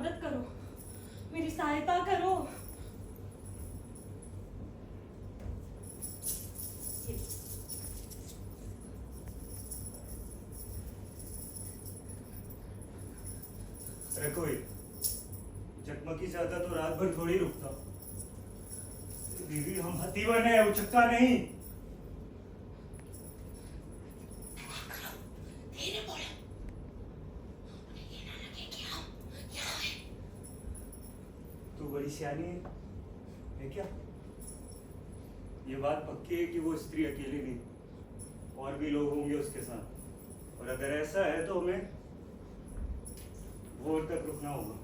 मदद करो, मेरी सहायता करो। रखो ये। चकमकी चाहता तो रात भर थोड़ी रुकता। दीदी हम हत्ती बने हैं, उचक्का नहीं। तू बड़ी सियानी है क्या? ये बात पक्की है कि वो स्त्री अकेली नहीं, और भी लोग होंगे उसके साथ। और अगर ऐसा है तो हमें वोट तक रुकना होगा।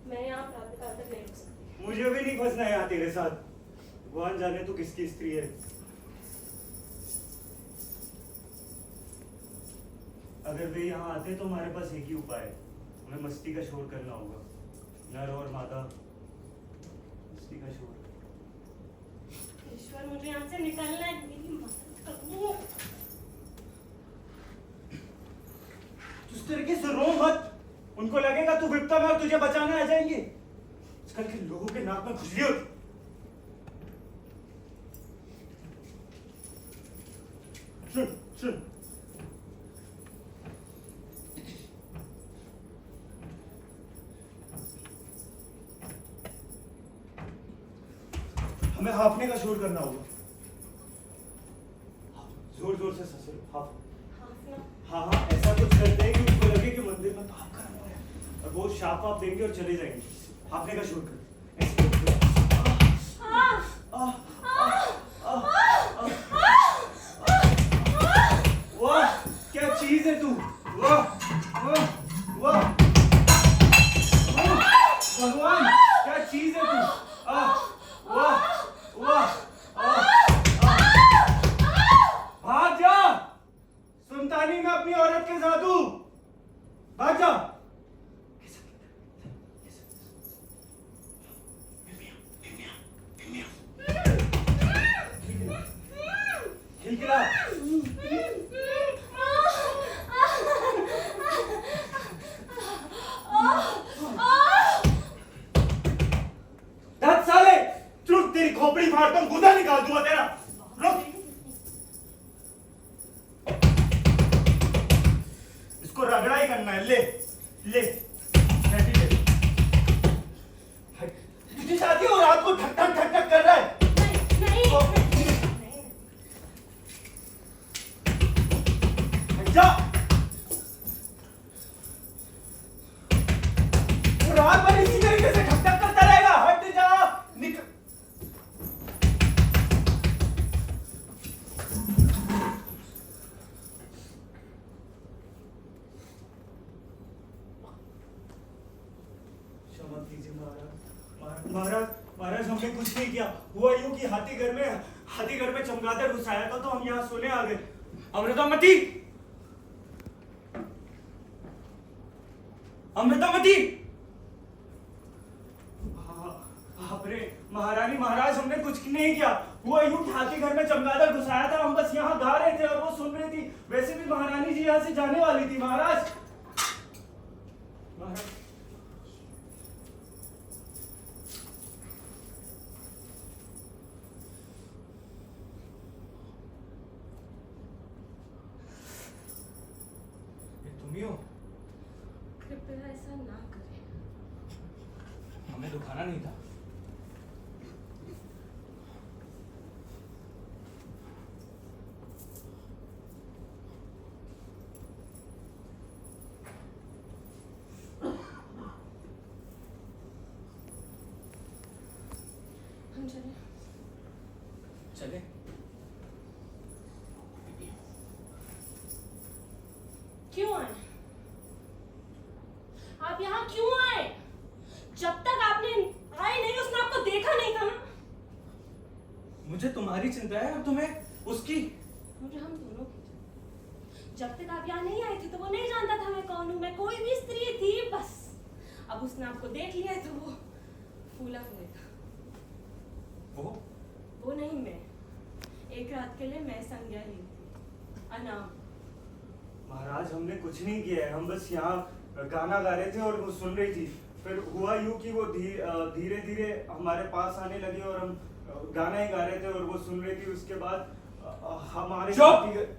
मैं यहाँ प्रातःकाल तक नहीं रुक सकती। मुझे भी नहीं फंसना है यहाँ तेरे साथ। भगवान जाने तू किसकी स्त्री है। अगर वे यहाँ आते तो हमारे पास एक ही उपाय है, हमें मस्ती का शोर करना होगा। नर और मादा मस्ती का शोर। ईश्वर मुझे यहाँ से निकलना है, मेरी मदद करो। इस तरीके से रो मत, उनको लगेगा तू विपदा में और तुझे बचाने आ जाएंगे। आजकल के लोगों के नाक में खुजली होती। सुन सुन, हमें हाफने का शोर करना होगा। जोर जोर से ससुर हाफ। हाँ हाँ, ऐसा कुछ करते हैं कि उनको लगे कि मंदिर में पाप करना है, और वो शाप वाप देंगे और चले जाएंगे। हाफने का शोर कर। ऐसे वाह क्या चीज है तू। वाह वाह वाह, भगवान क्या चीज है तू। वाह वाह, भाग जा। सुनता नहीं मैं अपनी औरत के जादू। भाग जा। खिलखिला। दस साले चुप, तेरी खोपड़ी फाड़ दूं, गुदा निकाल दूंगा तेरा। रुक, इसको रगड़ा ही करना है। ले ले, बैठी ले। तुझे शादी हो, रात को ठक ठक ठक ठक कर रहा है। जा, रात भर इसी तरीके से ठक ठक करता रहेगा। हट जा, निकल। क्षमा कीजिए महाराज। महाराज महाराज, हमने कुछ नहीं किया। हुआ यूं कि हाथी घर में चमगादड़ घुसाया था, तो हम यहाँ सोने आ गए। अमृतामती, अमृतामती। अरे महारानी महाराज, हमने कुछ नहीं किया। हुआ यूं कि हाथी घर में चमगादड़ घुसाया था, हम बस यहाँ गा रहे थे और वो सुन रही थी। वैसे भी महारानी जी यहाँ से जाने वाली थी। महाराज महाराज, तुम ही हो? कृपया ऐसा ना करें। हमें दुखाना नहीं था। हम चले। चले? क्यों आए? आप यहाँ क्यों आए? जब तक आपने आए नहीं, उसने आपको देखा नहीं था ना। मुझे तुम्हारी चिंता है और तुम्हें उसकी। मुझे हम दोनों की। जब तक आप यहाँ नहीं आए थे तो वो नहीं जानता था मैं कौन हूँ। मैं कोई भी स्त्री थी बस। अब उसने आपको देख लिया है तो वो फूला फूलेगा। वो नहीं, मैं एक रात के लिए मैं संज्ञा ली थी। अनाम। महाराज महाराज हमने कुछ नहीं किया है, हम बस यहाँ गाना गा रहे थे और वो सुन रही थी। फिर हुआ यूं कि वो धीरे धीरे हमारे पास आने लगी और हम गाना ही गा रहे थे और वो सुन रही थी। उसके बाद हमारे चुप!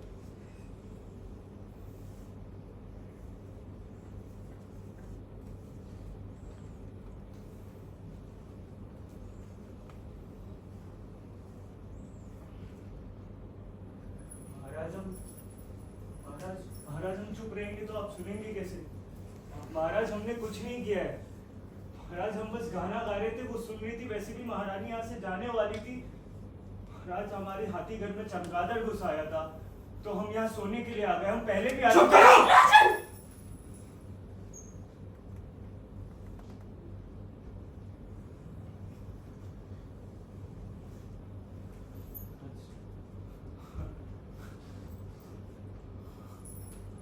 महाराज हम चुप रहेंगे तो आप सुनेंगे कैसे? महाराज हमने कुछ नहीं किया है। महाराज हम बस गाना गा रहे थे, वो सुन रही थी। वैसे भी महारानी यहाँ से जाने वाली थी। महाराज हमारे हाथी घर में चमगादड़ घुस आया था तो हम यहाँ सोने के लिए आ गए। हम पहले भी चुप करो! राजन!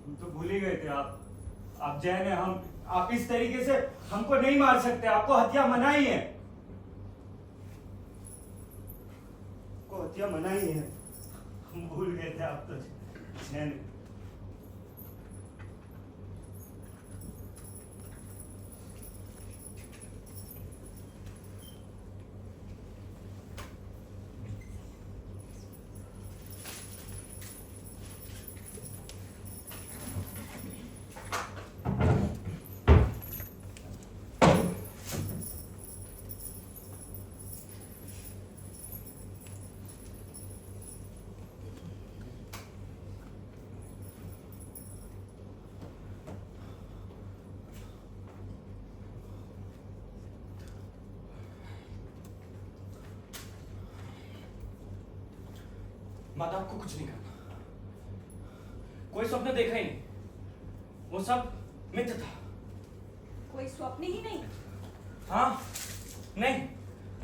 हम तो भूल ही गए थे आप जैन है। हम आप इस तरीके से हमको नहीं मार सकते। आपको हत्या मनाही है, आपको हत्या मनाही है। हम भूल गए थे आप तो जैन। माता, आपको कुछ नहीं करना। कोई स्वप्न देखा ही नहीं, वो सब मिथ्या था। कोई स्वप्न ही नहीं। हाँ, नहीं,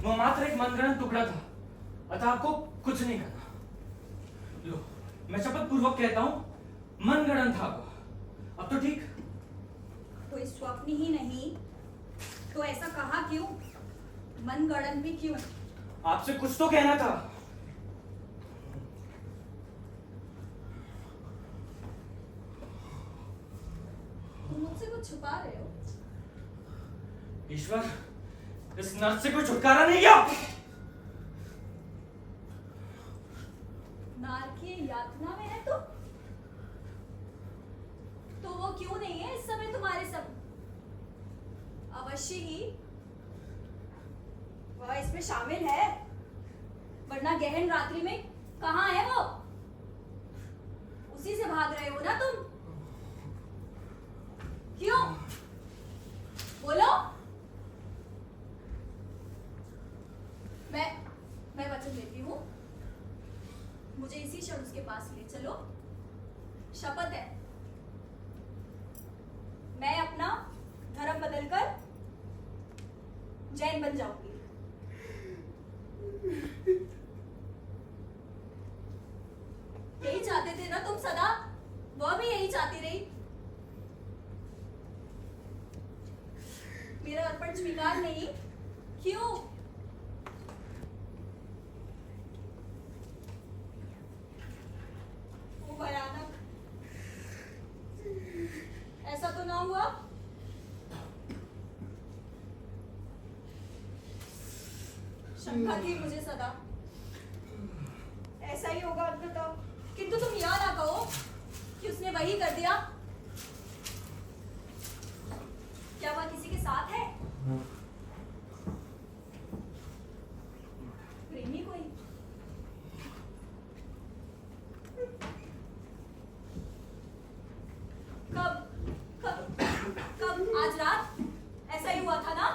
वो मात्र एक मनगढ़ंत टुकड़ा था। अतः आपको कुछ नहीं करना। लो, मैं शपथ पूर्वक कहता हूं, मनगढ़ंत था वो। अब तो ठीक। कोई स्वप्न ही नहीं तो ऐसा कहा क्यों? मनगढ़ंत भी क्यों? आपसे कुछ तो कहना था। तुम मुझसे कुछ छुपा रहे हो? ईश्वर, इस नर्क से कोई छुटकारा नहीं गया। नारकीय यातना में है तुम? तो वो क्यों नहीं है इस समय तुम्हारे सब? अवश्य ही वह इसमें शामिल है, वरना गहन रात्रि में कहाँ है वो? उसी से भाग रहे हो ना तुम? क्यों? बोलो। मैं वचन देती हूँ, मुझे इसी क्षण उसके पास ले चलो। शपथ है, मैं अपना धर्म बदलकर जैन बन जाऊंगी। यही चाहते थे ना तुम सदा? वह भी यही चाहती रही। मेरा अर्पण स्वीकार नहीं क्यों? वो भयानक, ऐसा तो ना हुआ? शंका थी मुझे सदा ऐसा ही होगा अंततः, किंतु तुम यह ना कहो कि उसने वही कर दिया। क्या वह किसी के साथ है? प्रेमी कोई? कब कब कब? आज रात ऐसा ही हुआ था ना?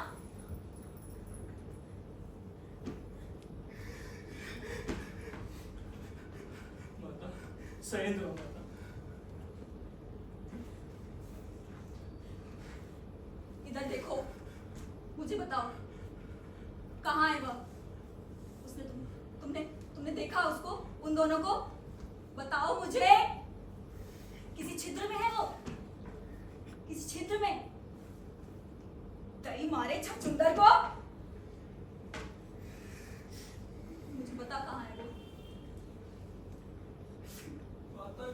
माता, संयंत्र हो माता। इधर देखो, मुझे बताओ, कहाँ है वह? उसने तुमने देखा उसको, उन दोनों को? बताओ मुझे। किसी छिद्र में है वो? किसी छिद्र में? दही मारे छछुंदर को। मुझे बता कहाँ है वो? माता,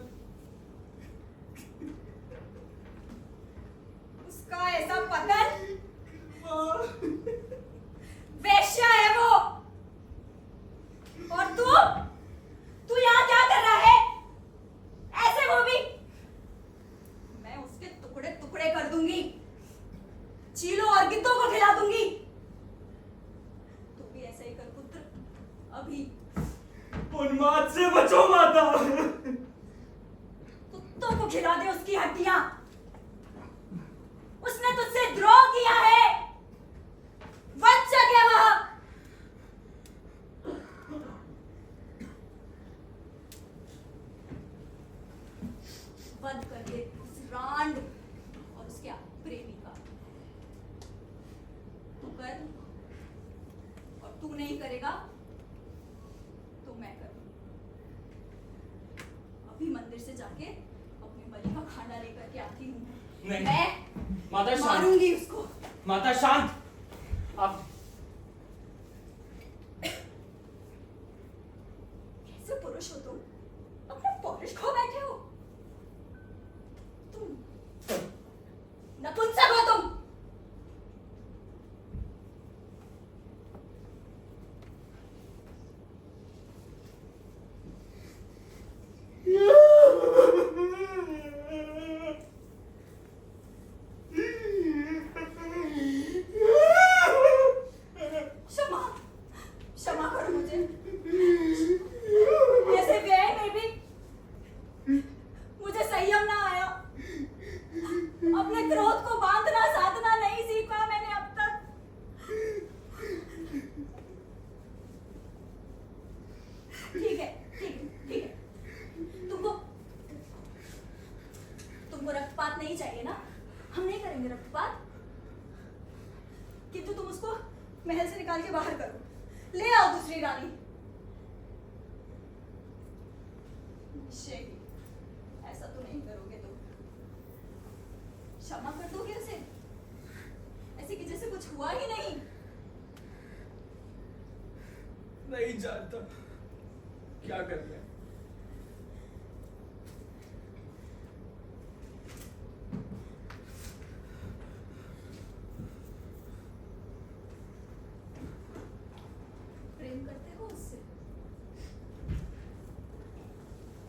और गिद्धों को खिला दूंगी। तू भी ऐसा ही कर पुत्र, अभी। उन्माद से बचो माता। कुत्तों को खिला दे उसकी हड्डियां। उसने तुझसे द्रोह किया है, वंचक है वह। बंद कर दे उस रांड और उसके प्रेमी का। तू कर, और तू नहीं करेगा तो मैं करूंगी। अभी मंदिर से जाके अपने बलि का खाना लेकर के आती हूँ। नहीं। मैं माता शांत। मारूंगी उसको। माता शांत। आप कैसे पुरुष हो तुम? अपना पौरुष खो बैठे हो। तुम नपुंसक हो तुम। क्षमा क्षमा करो मुझे। ऐसे व्यय में भी मुझे संयम ना आया। अपने क्रोध को बांधना साधना नहीं सीखा मैंने अब तक। ठीक है ठीक है ठीक है। तुमको रक्तपात नहीं चाहिए ना? हम नहीं करेंगे रक्तपात, किंतु तुम उसको महल से निकाल के बाहर करो। ले आओ दूसरी रानी। निश्चय ही, ऐसा तो नहीं करोगे तुम। क्षमा कर दोगे उसे, ऐसे कि जैसे कुछ हुआ ही नहीं। नहीं जानता क्या करना है। प्रेम करते हो उससे?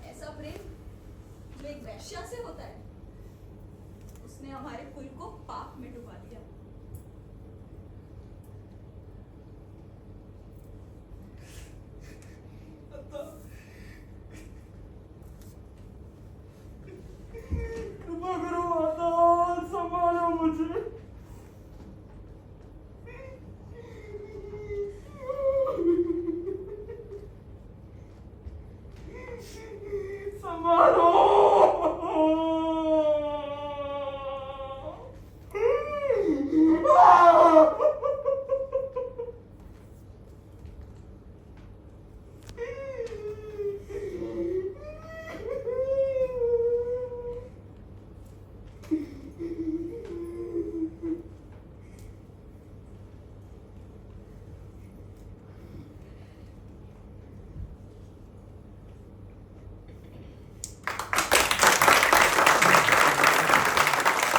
ऐसा प्रेम जो एक वैश्या से होता है। उसने हमारे कुल को पाप में डुबा दिया।